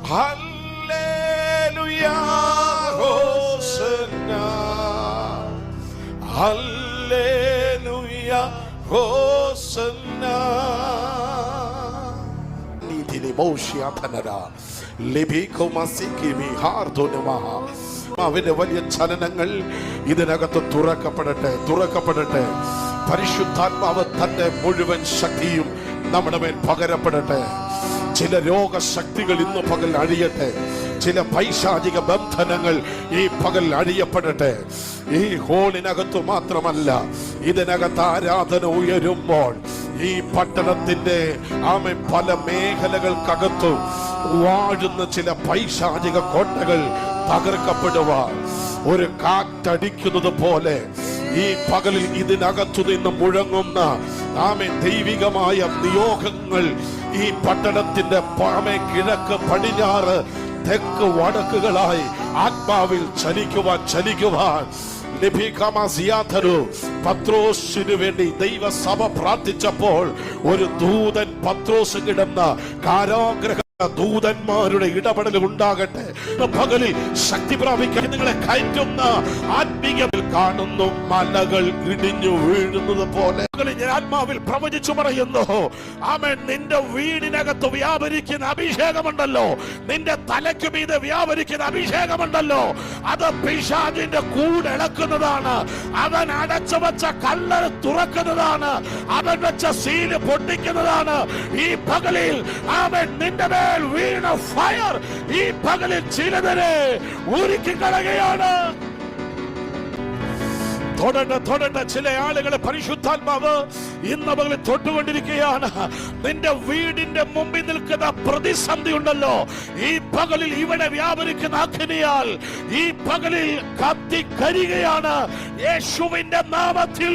Hallelujah ഹോസന്ന hallelujah ഹോസന്ന. നീതിലി മോശിയാധനര ലിബികുമസികിമി ഹാർദുനമഹ. അവന്റെ വലിയ ചലനങ്ങൾ ഇതിനകത്ത് തുറക്കപ്പെടട്ടെ, തുറക്കപ്പെടട്ടെ. പരിശുദ്ധാത്മാവ് തന്റെ മുഴുവൻ ശക്തിയും നമ്മുടെ മേൽ പകരപ്പെടട്ടെ. ചില രോഗശക്തികൾ ഇന്ന് പകൽ അഴിയട്ടെ. ചില പൈശാചിക ബന്ധനങ്ങൾ ഈ പകൽ അഴിയപ്പെടട്ടെ. ഈ ഹോളിനകത്തു മാത്രമല്ല, ഇതിനകത്ത് ആരാധന ഉയരുമ്പോൾ ഈ പട്ടണത്തിന്റെ പല മേഖലകൾക്കകത്തു വാഴുന്ന ചില പൈശാചിക കോട്ടകൾ തകർക്കപ്പെടുവാൻ ഒരു കാറ്റടിക്കുന്നത് പോലെ ഈ പകലിൽ ഇതിനകത്തു നിന്ന് മുഴങ്ങുന്ന ദൈവികമായ നിയോഗങ്ങൾ ഈ പട്ടണത്തിന്റെ കിഴക്ക് പടിഞ്ഞാറ് തെക്ക് വടക്കുകളായി ആത്മാവിൽ ചലിക്കുവാൻ പത്രോസിനു വേണ്ടി ദൈവസഭ പ്രാർത്ഥിച്ചപ്പോൾ ഒരു ദൂതൻ പത്രോസ് കിടന്ന കാരാഗ്രഹ ദൂതന്മാരുടെ ഇടപെടൽ ഉണ്ടാകട്ടെ. പകലിൽ ശക്തി പ്രാപിക്കാൻ നിങ്ങളെ കയറ്റുന്ന ആത്മീയത്തിൽ കാണുന്നു മലകൾ ഇടിഞ്ഞു വീഴുന്നത് പോലെ. ഞാൻ ആത്മാവിൽ പ്രവചിച്ചു പറയുന്നു, ആമേൻ. നിന്റെ വീടിനകത്ത് വ്യാപരിക്കുന്ന അഭിഷേകമുണ്ടല്ലോ, നിന്റെ തലയ്ക്ക് മീതെ വ്യാപരിക്കുന്ന അഭിഷേകമുണ്ടല്ലോ, അത് പിശാചിന്റെ കൂടെ ഇളക്കുന്നതാണ്. അവൻ അടച്ചു വെച്ച കല്ലറ തുറക്കുന്നതാണ്. അവൻ വെച്ച സീല് പൊട്ടിക്കുന്നതാണ്. ഈ പകലിൽ ആമേൻ നിന്റെ വീണ ഫയർ ഈ പകലിൽ ചിലതിനെ ഊരിക്കളയുകയാണ്. തൊടട്ടെ. ചില ആളുകളെ പരിശുദ്ധാത്മാവ് ഇന്ന് പകലിൽ തൊട്ടുകൊണ്ടിരിക്കുകയാണ്. നിന്റെ വീടിന്റെ മുമ്പിൽ നിൽക്കുന്ന പ്രതിസന്ധി ഉണ്ടല്ലോ, ഈ പകലിൽ ഇവിടെ വ്യാപരിക്കുന്ന അഗ്നിയാൽ ഈ പകലിൽ കത്തിക്കരികയാണ് യേശുവിന്റെ നാമത്തിൽ.